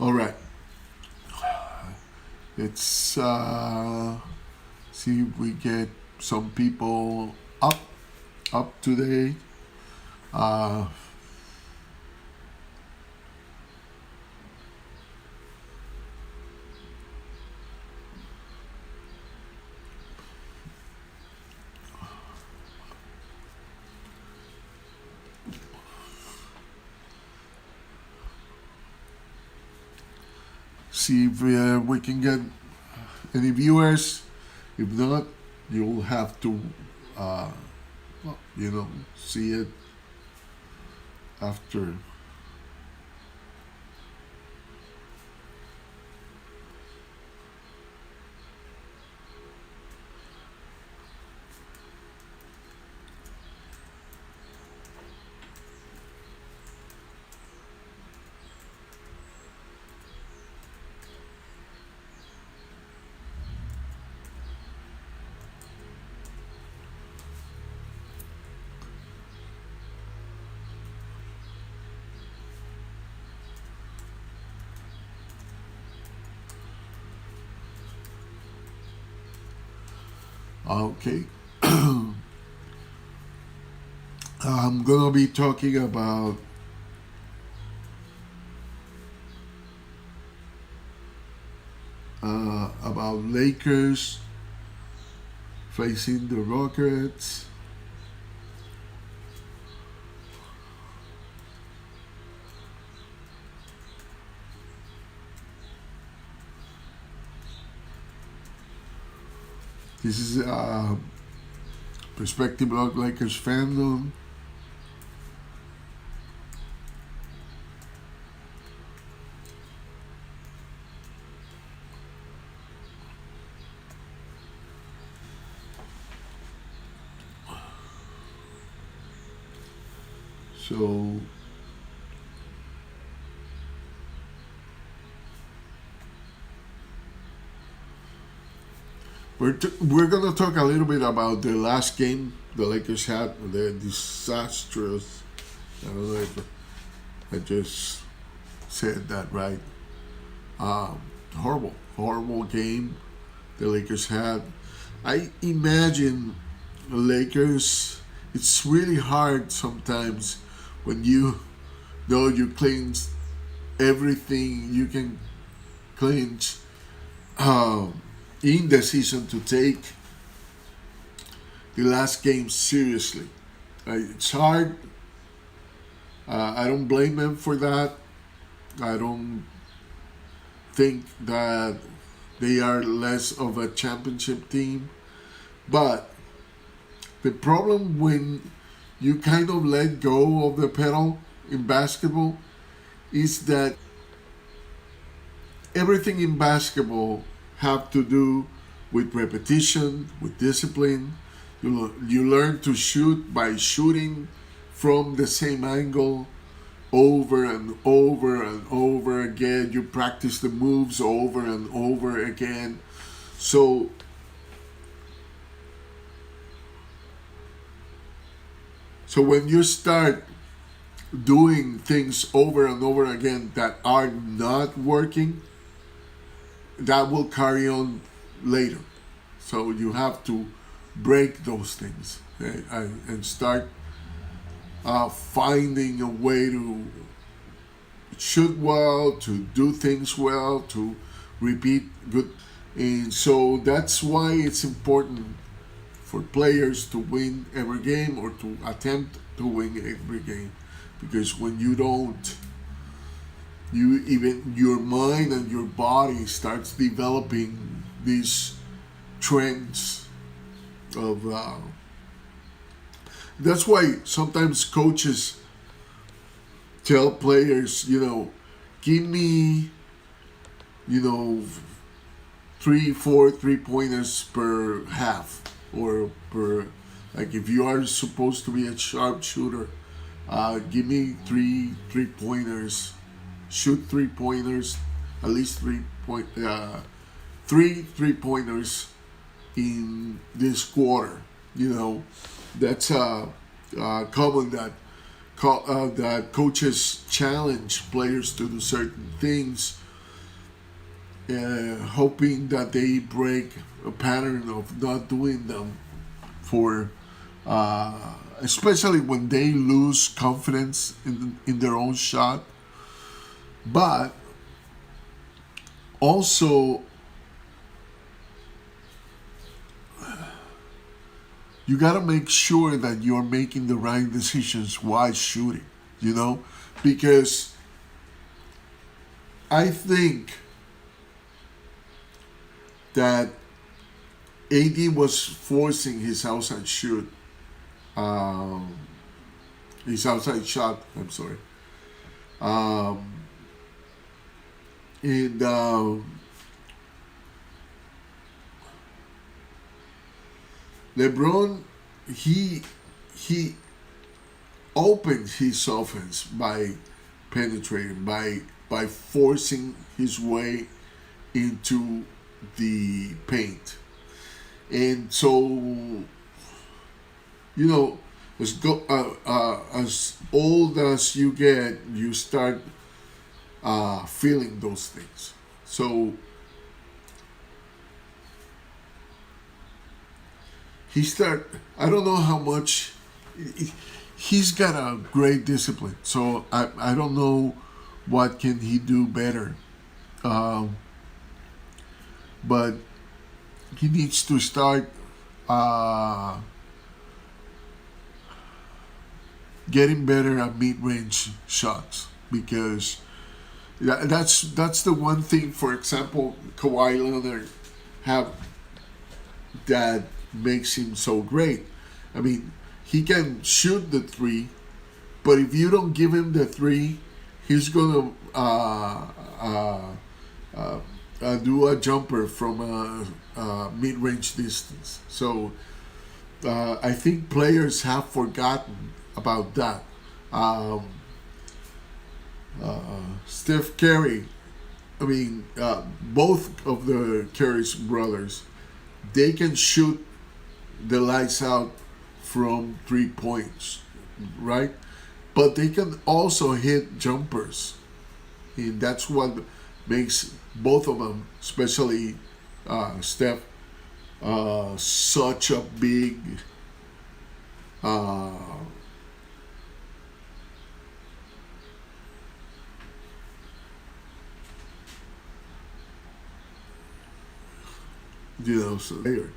All right. Let's see if we get some people up today. Uh, see if we can get any viewers. If not, you'll have to, uh, see it after. Okay. I'm gonna be talking about Lakers facing the Rockets. This is Perspective Blog Lakers-fandom. So we're gonna talk a little bit about the last game the Lakers had, the disastrous. I don't know if I just said that right. Horrible game the Lakers had. I imagine the Lakers. It's really hard sometimes when you know you cleanse everything you can cleanse in the season to take the last game seriously. It's hard. I don't blame them for that. I don't think that they are less of a championship team. But the problem when you kind of let go of the pedal in basketball is that everything in basketball have to do with repetition, with discipline. You learn to shoot by shooting from the same angle over and over and over again. You practice the moves over and over again. So when you start doing things over and over again that are not working, that will carry on later. So you have to break those things, okay, and start finding a way to shoot well, to do things well, to repeat good. And so that's why it's important for players to win every game or to attempt to win every game. Because when you don't, even your mind and your body starts developing these trends of that's why sometimes coaches tell players, give me, 3 4 3 pointers per half, or per, like, if you are supposed to be a sharpshooter, give me 3 3 pointers, shoot 3 pointers, at least 3 3 pointers in this quarter. That's common that coaches challenge players to do certain things hoping that they break a pattern of not doing them for, especially when they lose confidence in their own shot. But also, you got to make sure that you're making the right decisions while shooting, you know, because I think that AD was forcing his outside shoot, um, his outside shot. I'm sorry, um, and LeBron, he he opened his offense by penetrating, by forcing his way into the paint. And so, you know, as old as you get, you start feeling those things. So he start. I don't know how much. He's got a great discipline. So I don't know what can he do better. Um, but he needs to start uh, getting better at mid-range shots, because that's the one thing. For example, Kawhi Leonard have that makes him so great. I mean, he can shoot the three, but if you don't give him the three, he's gonna do a jumper from a mid-range distance. So I think players have forgotten about that. Um, Steph Curry, I mean, both of the Curry's brothers, they can shoot the lights out from 3 points, right? But they can also hit jumpers, and that's what makes both of them, especially Steph, such a big uh, so player.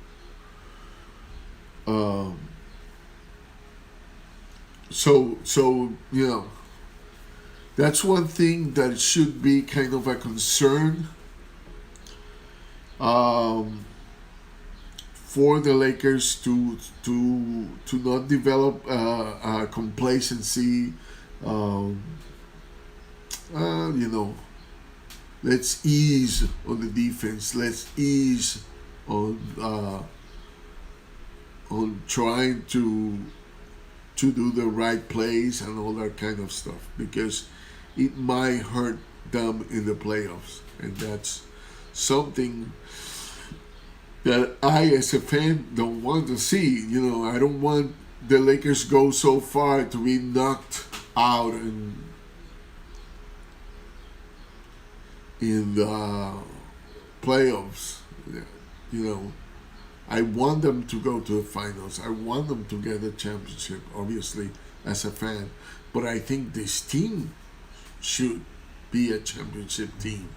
Um, so that's one thing that should be kind of a concern um, for the Lakers to not develop complacency. Um, you know, let's ease on the defense. Let's ease on trying to do the right plays and all that kind of stuff, because it might hurt them in the playoffs, and that's something that I, as a fan, don't want to see. I don't want the Lakers go so far to be knocked out in the playoffs. You know, I want them to go to the finals. I want them to get a championship, obviously, as a fan. But I think this team should be a championship team.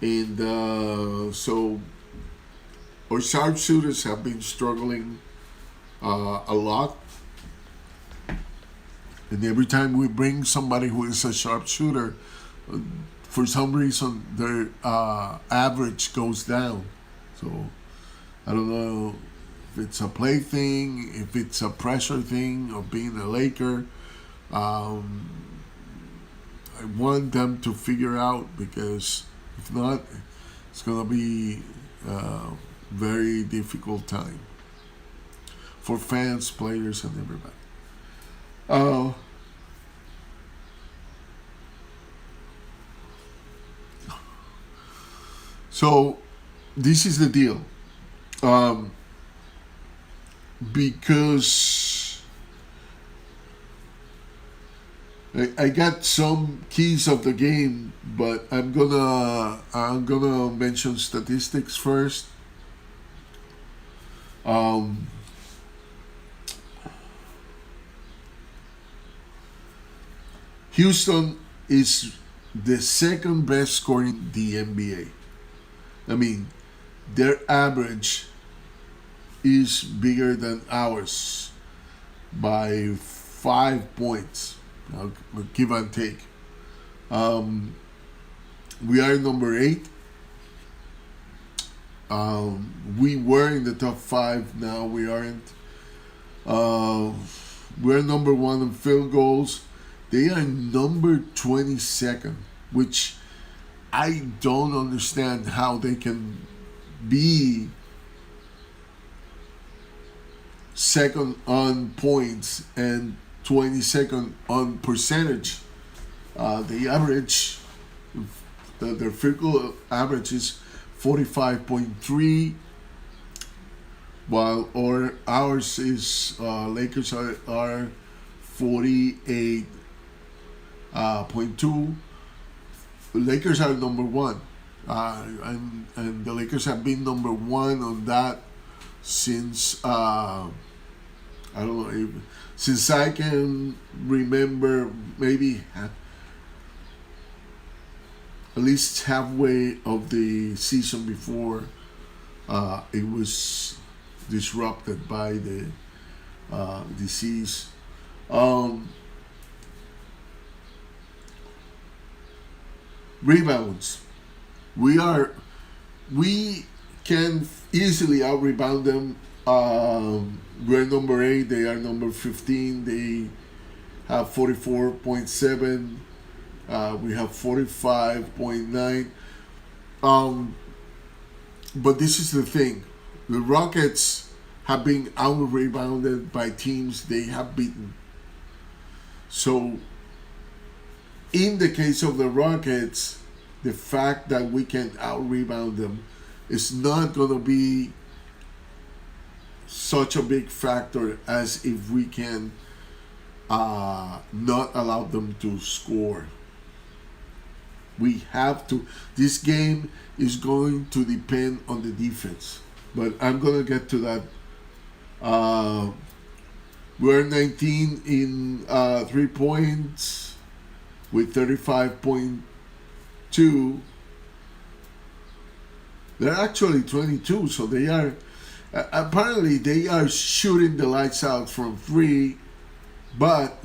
And so our sharpshooters have been struggling a lot. And every time we bring somebody who is a sharpshooter, for some reason their average goes down. So I don't know if it's a play thing, if it's a pressure thing of being a Laker. Um, I want them to figure out, because if not, it's going to be a very difficult time for fans, players, and everybody. Uh, so this is the deal. Because I got some keys of the game, but I'm gonna mention statistics first. Um, Houston is the second best scoring the NBA. I mean, their average is bigger than ours by 5 points, give and take. Um, we are number 8. We were in the top 5. Now we aren't. Uh, we're number 1 in field goals. They are number 22nd, which I don't understand how they can be second on points and 22nd on percentage. The average, their field goal average is 45.3, while ours is Lakers are 48.2. Lakers are number 1, and the Lakers have been number 1 on that since I don't know, since I can remember, maybe at least halfway of the season before it was disrupted by the disease. Rebounds. We can easily out rebound them. We're number 8. They are number 15. They have 44.7. We have 45.9. But this is the thing: the Rockets have been out rebounded by teams they have beaten. So, in the case of the Rockets, the fact that we can out rebound them is not going to be such a big factor as if we can not allow them to score. We have to. This game is going to depend on the defense, but I'm going to get to that. We're 19 in 3 points with 35.2. They're actually 22, so they are apparently they are shooting the lights out from 3, but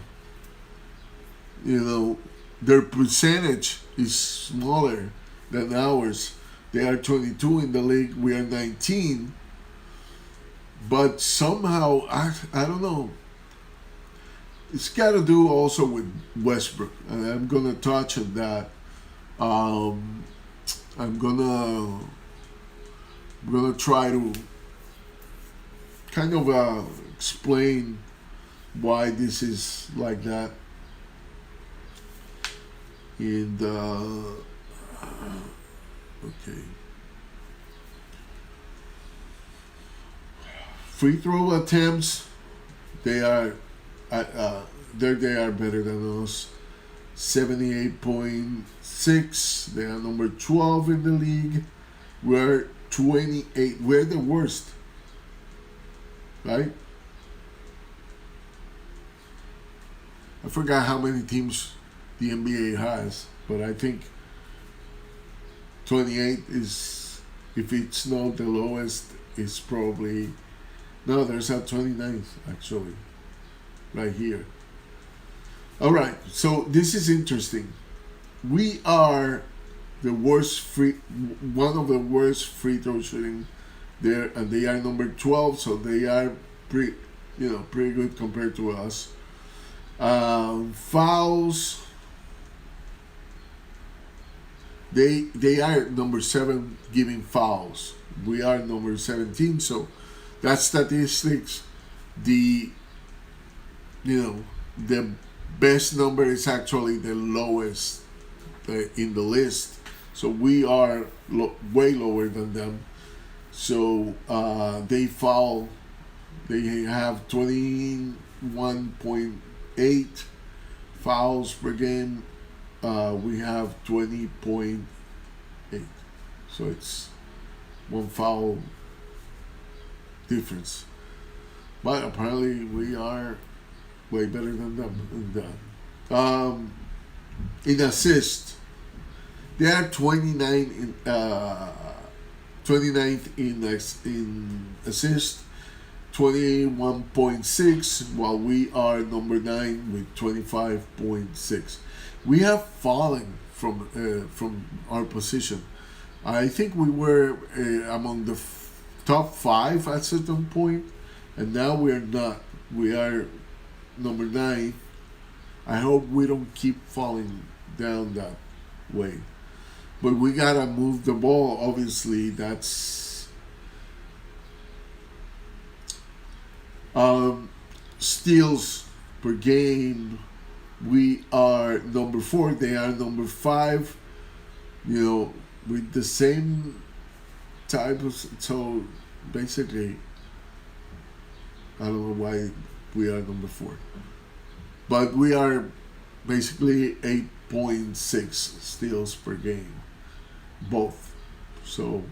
their percentage is smaller than ours. They are 22 in the league. We are 19. But somehow, I don't know. It's got to do also with Westbrook, and I'm gonna touch on that. I'm gonna try to kind of explain why this is like that. And okay, free throw attempts, they are they are better than us. 78.6. They are number 12 in the league. We're 28. We're the worst, right? I forgot how many teams the NBA has, but I think 28 is, if it's not the lowest, it's probably, no, there's a 29th actually, right here. All right, so this is interesting. We are the one of the worst free throw shooting there, and they are number 12, so they are pretty good compared to us. Fouls, they are number 7 giving fouls. We are number 17, so that statistics, the best number is actually the lowest in the list. So we are way lower than them. So they foul. They have 21.8 fouls per game, we have 20.8. So it's one foul difference. But apparently we are way better than them in that. In assist, they are 29th in assist, 21.6, while we are number 9 with 25.6. We have fallen from our position. I think we were among the top 5 at certain point, and now we are not. We are number 9. I hope we don't keep falling down that way. But we gotta move the ball. Obviously, that's steals per game. We are number 4. They are number 5. You know, with the same type of. So basically, I don't know why we are number 4, but we are basically 8.6 steals per game, both. So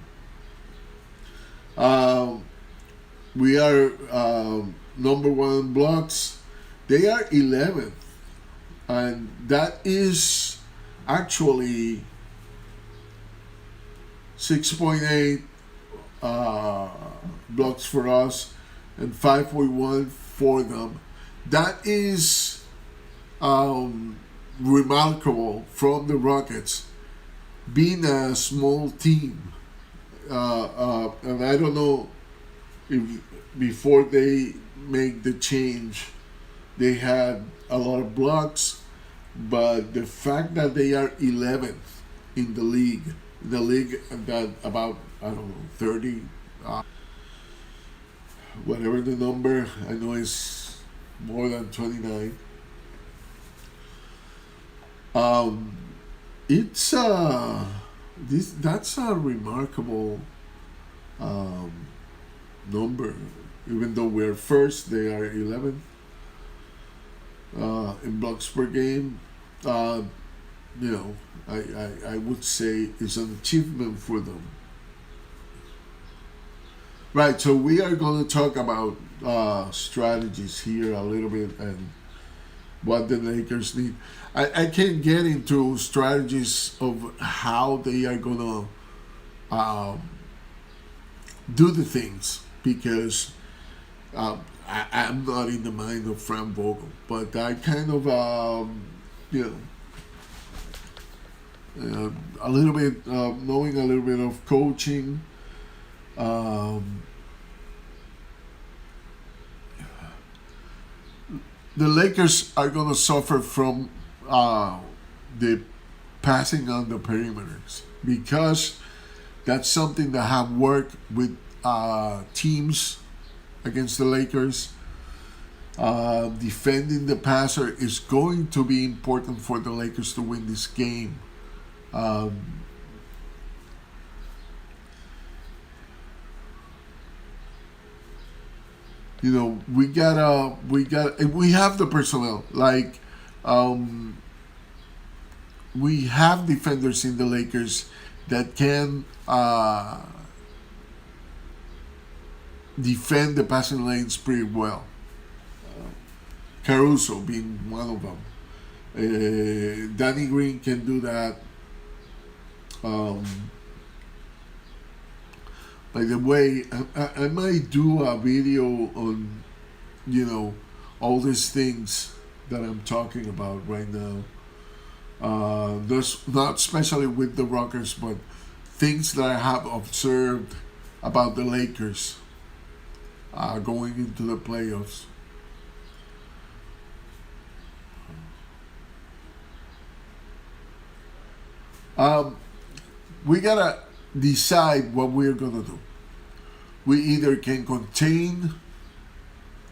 we are number 1 in blocks. They are 11th, and that is actually 6.8 blocks for us and 5.1 for them. That is remarkable from the Rockets, being a small team. And I don't know if before they make the change, they had a lot of blocks, but the fact that they are 11th in the league that about, I don't know, 30, whatever the number, I know it's more than 29. It's that's a remarkable number. Even though we're first, they are 11th in blocks per game. You know, I would say it's an achievement for them. Right, so we are going to talk about strategies here a little bit and what the Lakers need. I can't get into strategies of how they are going to do the things because I'm not in the mind of Frank Vogel, but I kind of, you know, a little bit, knowing a little bit of coaching. The Lakers are going to suffer from the passing on the perimeters because that's something that have worked with teams against the Lakers. Defending the passer is going to be important for the Lakers to win this game. You know, we have the personnel. Like, we have defenders in the Lakers that can defend the passing lanes pretty well. Caruso being one of them. Danny Green can do that. By the way, I might do a video on, you know, all these things that I'm talking about right now. There's not especially with the Rockers, but things that I have observed about the Lakers going into the playoffs. We gotta decide what we're gonna do. We either can contain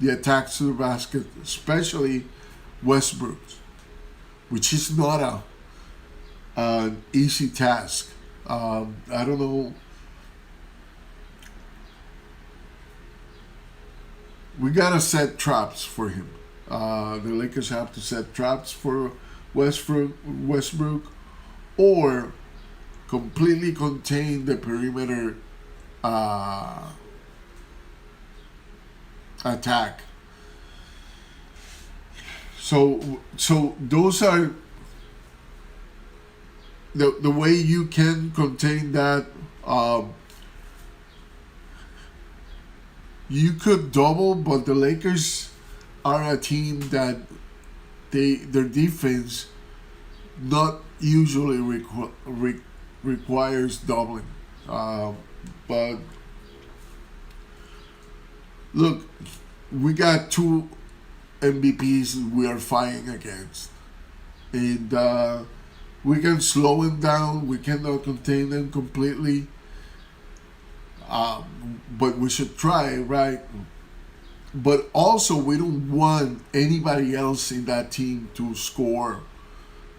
the attacks to the basket, especially Westbrook, which is not an easy task. I don't know. We gotta set traps for him. The Lakers have to set traps for Westbrook, or completely contain the perimeter attack. So those are the way you can contain that. You could double, but the Lakers are a team that their defense not usually requires doubling. But look, we got two MVPs we are fighting against, and we can slow them down. We cannot contain them completely, but we should try, right? But also, we don't want anybody else in that team to score,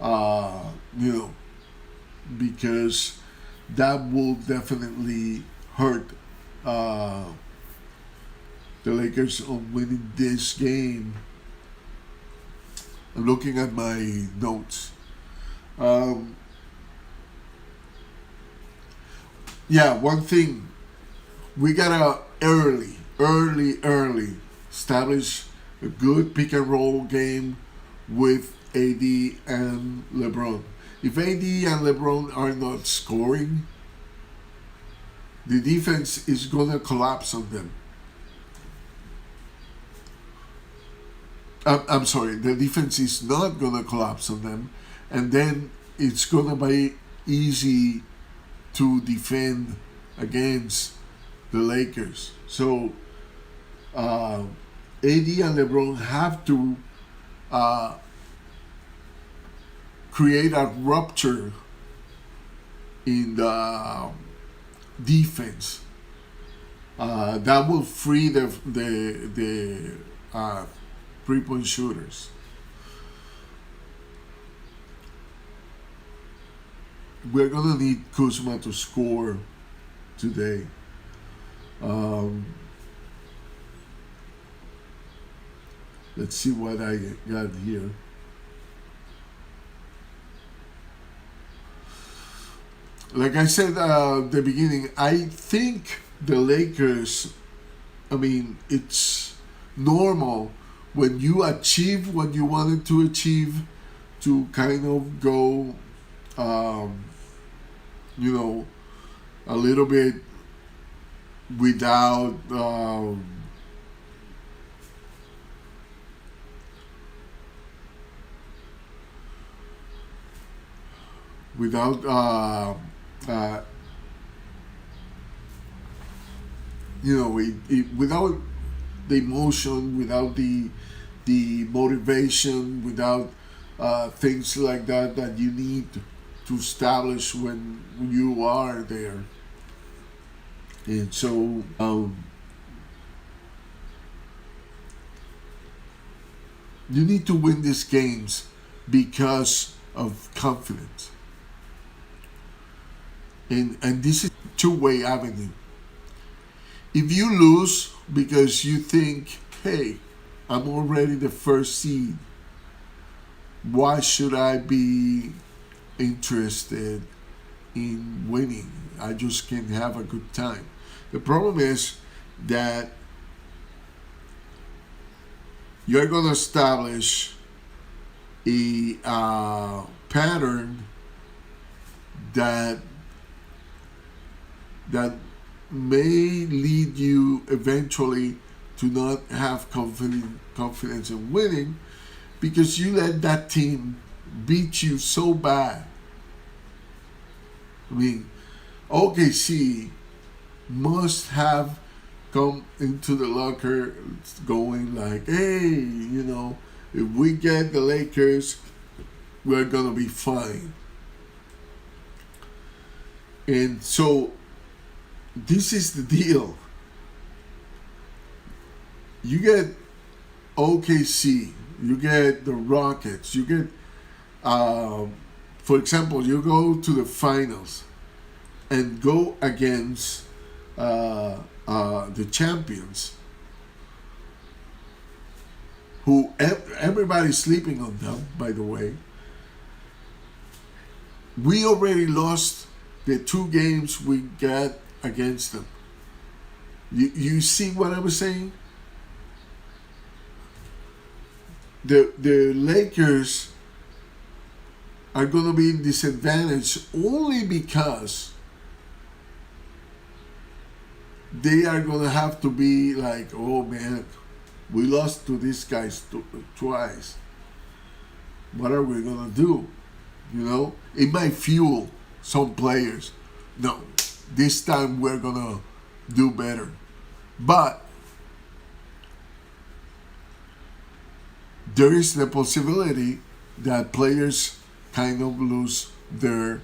you know, because that will definitely hurt the Lakers on winning this game. I'm looking at my notes. Yeah, one thing, we gotta early establish a good pick and roll game with AD and LeBron. If AD and LeBron are not scoring, the defense is gonna collapse on them. I'm sorry, the defense is not gonna collapse on them, and then it's gonna be easy to defend against the Lakers. So AD and LeBron have to create a rupture in the defense that will free the 3-point shooters. We're gonna need Kuzma to score today. Let's see what I got here. Like I said at the beginning, I think the Lakers, I mean, it's normal when you achieve what you wanted to achieve to kind of go, you know, a little bit without you know, without the emotion, without the motivation, without things like that that you need to establish when you are there. And so you need to win these games because of confidence. And this is two-way avenue. If you lose because you think, hey, I'm already the first seed, why should I be interested in winning? I just can have a good time. The problem is that you're going to establish a pattern that may lead you eventually to not have confidence in winning, because you let that team beat you so bad. I mean, OKC must have come into the locker going like, hey, you know, if we get the Lakers, we're gonna be fine. And so this is the deal. You get OKC, you get the Rockets, you get, for example, you go to the finals and go against the champions. who everybody's sleeping on them, by the way. We already lost the 2 games we got against them. You see what I was saying? The Lakers are going to be in disadvantage only because they are going to have to be like, oh man, we lost to these guys twice. What are we going to do? You know, it might fuel some players. No, this time we're going to do better. But there is the possibility that players kind of lose their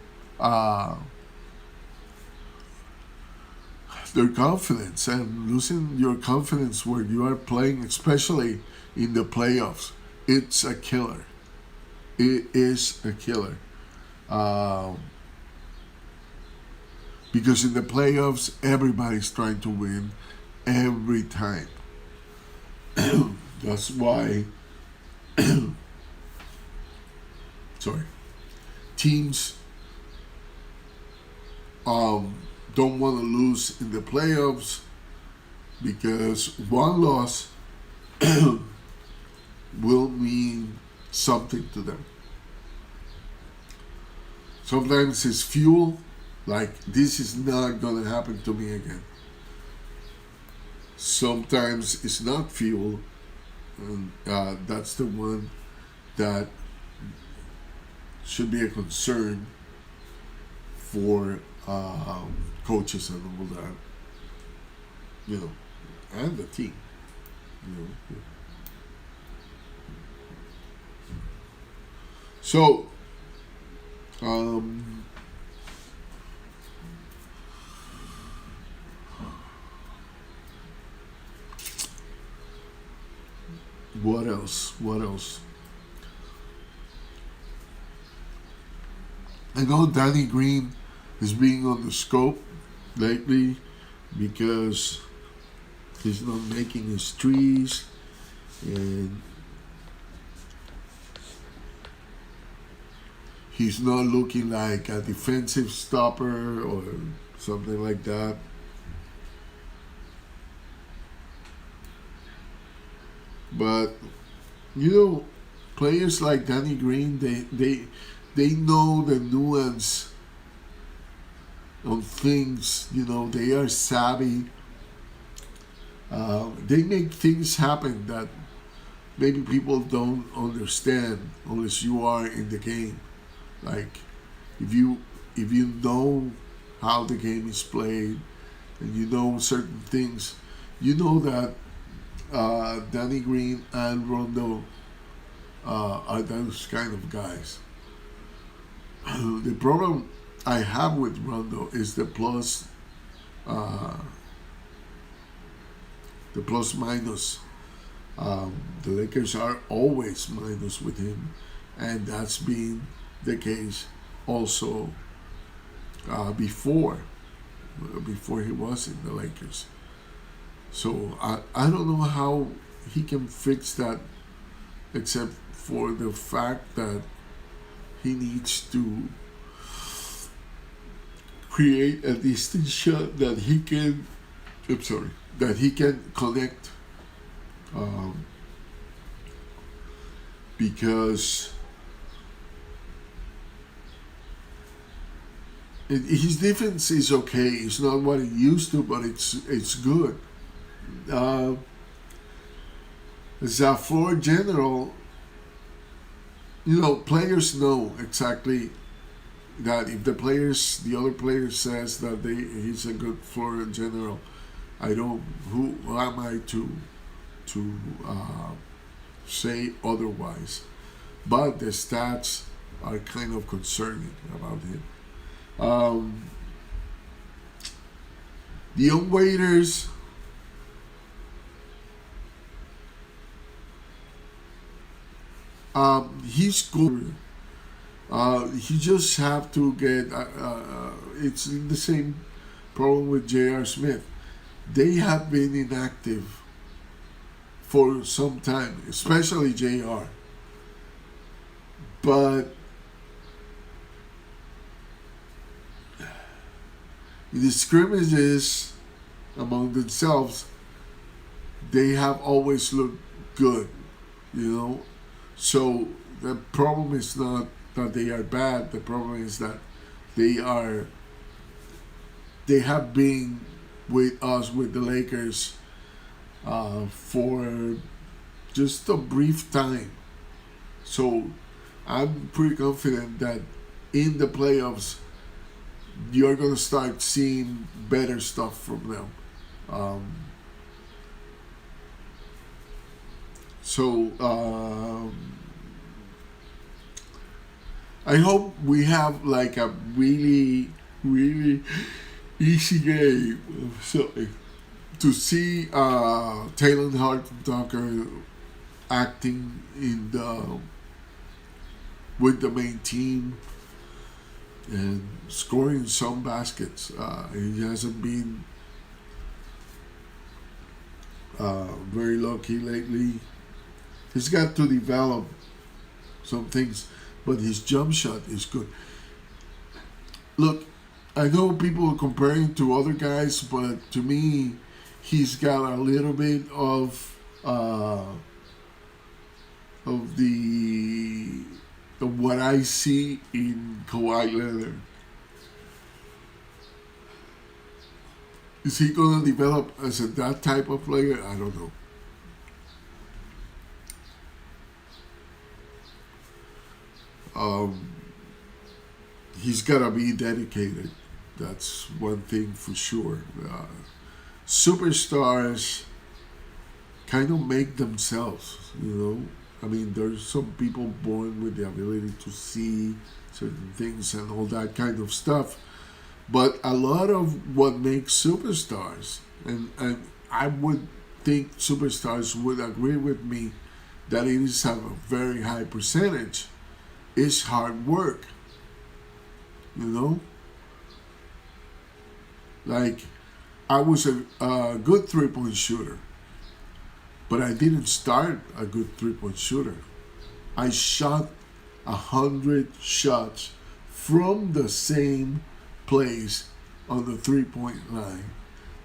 confidence, and losing your confidence where you are playing, especially in the playoffs, it's a killer. It is a killer. Because in the playoffs, everybody's trying to win every time. That's why teams don't want to lose in the playoffs, because one loss will mean something to them. Sometimes it's fuel, like this is not going to happen to me again. Sometimes it's not fuel, and that's the one that should be a concern for coaches and all that, you know, and the team, you know. So, what else? What else? I know Danny Green is being on the scope lately because he's not making his threes, and he's not looking like a defensive stopper or something like that. But you know, players like Danny Green, they know the nuance on things. You know, they are savvy. They make things happen that maybe people don't understand unless you are in the game. Like if you know how the game is played and you know certain things, you know that Danny Green and Rondo are those kind of guys. The problem I have with Rondo is the plus minus. The Lakers are always minus with him, and that's been the case also before he was in the Lakers. So I don't know how he can fix that, except for the fact that he needs to create a distinct shot that he can connect, because his defense is okay. It's not what it used to, but it's good. As a floor general, you know, players know exactly that if the other player says that he's a good floor general, who am I to say otherwise? But the stats are kind of concerning about him. The young waiters, he's good. He just have to get. It's the same problem with J.R. Smith. They have been inactive for some time, especially JR. But in the scrimmages among themselves, they have always looked good, you know. So the problem is not that they are bad. The problem is that they are. They have been with us with the Lakers for just a brief time. So I'm pretty confident that in the playoffs you're gonna start seeing better stuff from them. Um, so I hope we have like a really, really easy game. So to see Taylor Horton Tucker acting in the with the main team and scoring some baskets. He hasn't been very lucky lately. He's got to develop some things, but his jump shot is good. Look, I know people are comparing to other guys, but to me, he's got a little bit of what I see in Kawhi Leonard. Is he gonna develop as that type of player? I don't know. Um, he's gotta be dedicated. That's one thing for sure. Superstars kind of make themselves, you know. I mean, there's some people born with the ability to see certain things and all that kind of stuff. But a lot of what makes superstars, and I would think superstars would agree with me that it is a very high percentage, is hard work. You know? Like, I was a good three-point shooter, but I didn't start a good three-point shooter. I shot 100 shots from the same place on the three-point line.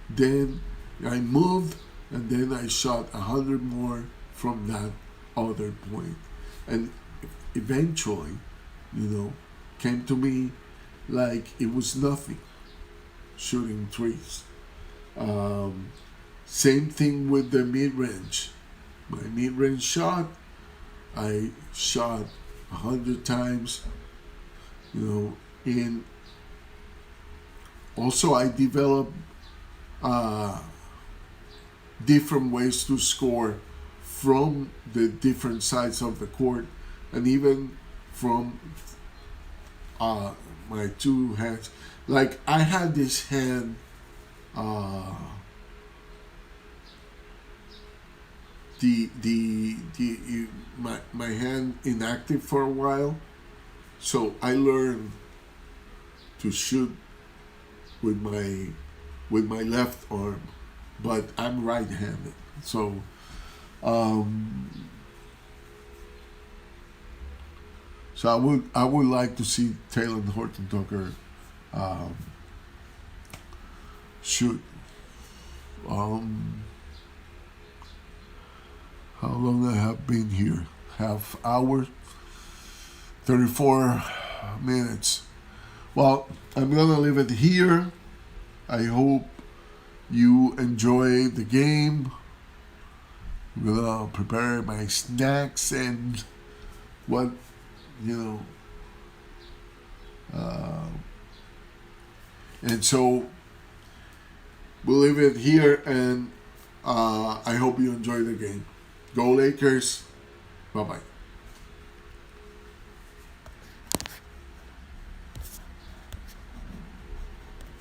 Then I moved, and then I shot 100 more from that other point. And eventually, you know, came to me like it was nothing, shooting threes. Same thing with the mid-range. My mid-range shot, I shot 100 times, you know, in also I developed different ways to score from the different sides of the court, and even from my two hands. Like I had this hand, my hand inactive for a while, so I learned to shoot with my left arm, but I'm right-handed, so so I would like to see Taylor Horton Tucker shoot. How long I have been here? Half hour, 34 minutes. Well, I'm gonna leave it here. I hope you enjoy the game. I'm gonna prepare my snacks and what, you know. And so we'll leave it here, and I hope you enjoy the game. Go Lakers. Bye-bye.